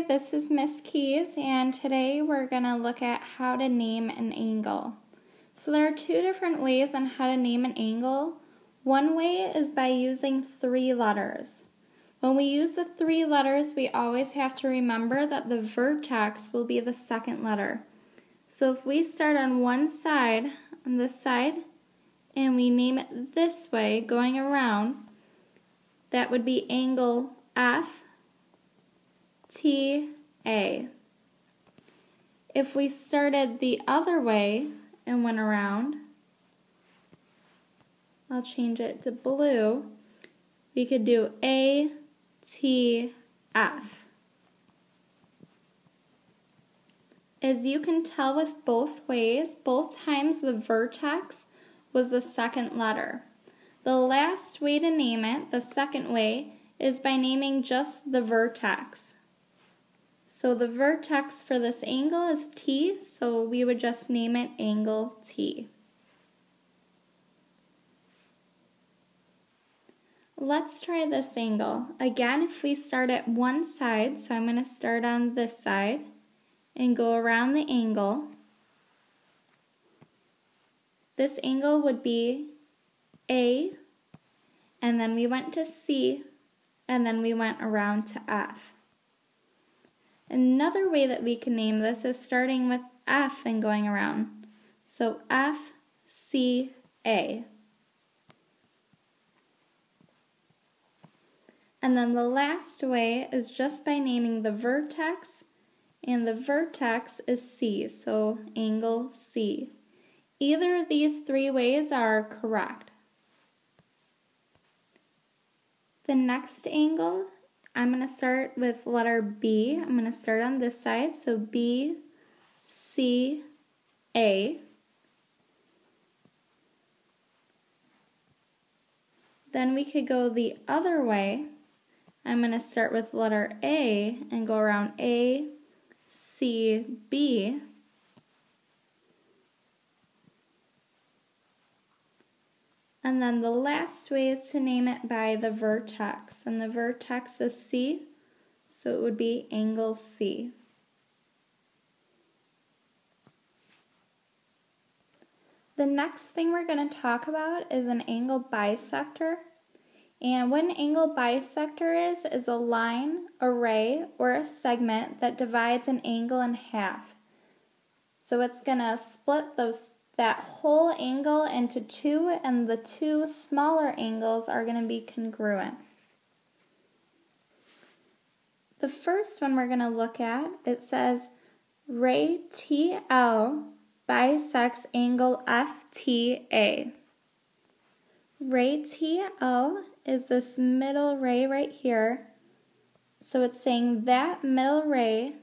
this is Miss Keys, and today we're going to look at how to name an angle. So there are two different ways on how to name an angle. One way is by using 3 letters. When we use the 3 letters, we always have to remember that the vertex will be the second letter. So if we start on one side, on this side, and we name it this way, going around, that would be angle F, T, A. If we started the other way and went around, I'll change it to blue, we could do A, T, F. As you can tell with both ways, both times the vertex was the second letter. The last way to name it, the second way, is by naming just the vertex. So the vertex for this angle is T, so we would just name it angle T. Let's try this angle. Again, if we start at one side, so I'm going to start on this side and go around the angle. This angle would be A, and then we went to C, and then we went around to F. Another way that we can name this is starting with F and going around. So F, C, A. And then the last way is just by naming the vertex, and the vertex is C, so angle C. Either of these 3 ways are correct. The next angle, I'm going to start with letter B. I'm going to start on this side, so B, C, A. Then we could go the other way. I'm going to start with letter A and go around A, C, B. And then the last way is to name it by the vertex, and the vertex is C, so it would be angle C. The next thing we're going to talk about is an angle bisector. And what an angle bisector is a line, a ray, or a segment that divides an angle in half. So it's going to split that whole angle into 2, and the 2 smaller angles are going to be congruent. The first one we're going to look at, it says ray TL bisects angle FTA. Ray TL is this middle ray right here. So it's saying that middle ray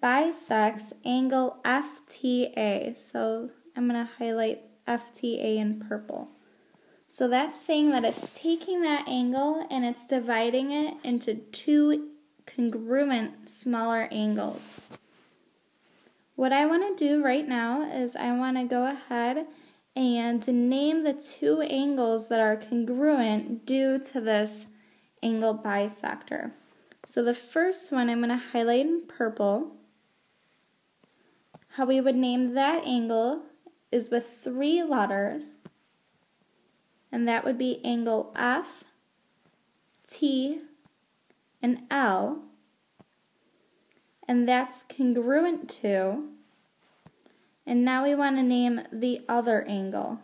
bisects angle FTA. So I'm going to highlight FTA in purple. So that's saying that it's taking that angle and it's dividing it into 2 congruent smaller angles. What I want to do right now is I want to go ahead and name the 2 angles that are congruent due to this angle bisector. So the first one I'm going to highlight in purple. How we would name that angle is with 3 letters, and that would be angle F, T, and L, and that's congruent to, and now we want to name the other angle.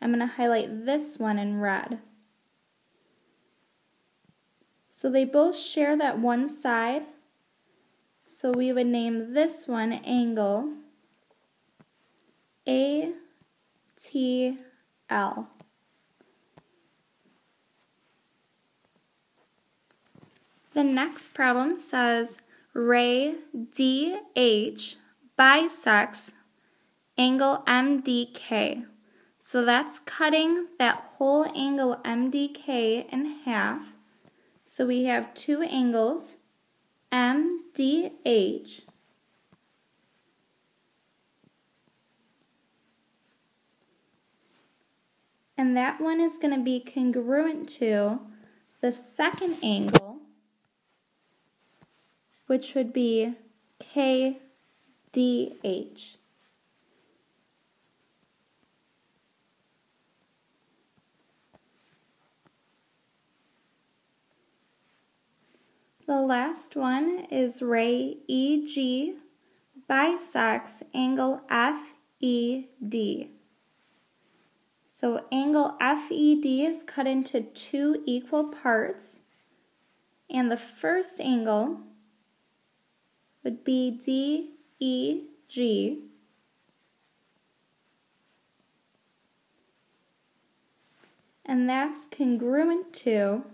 I'm going to highlight this one in red. So they both share that one side, so we would name this one angle ATL. The next problem says ray DH bisects angle MDK. So that's cutting that whole angle MDK in half. So we have 2 angles, MDH, and that one is going to be congruent to the second angle, which would be KDH. The last one is ray EG bisects angle FED. So angle FED is cut into two equal parts, and the first angle would be DEG, and that's congruent to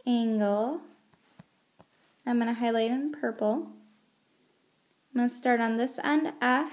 angle, I'm going to highlight in purple, I'm going to start on this end, FEG.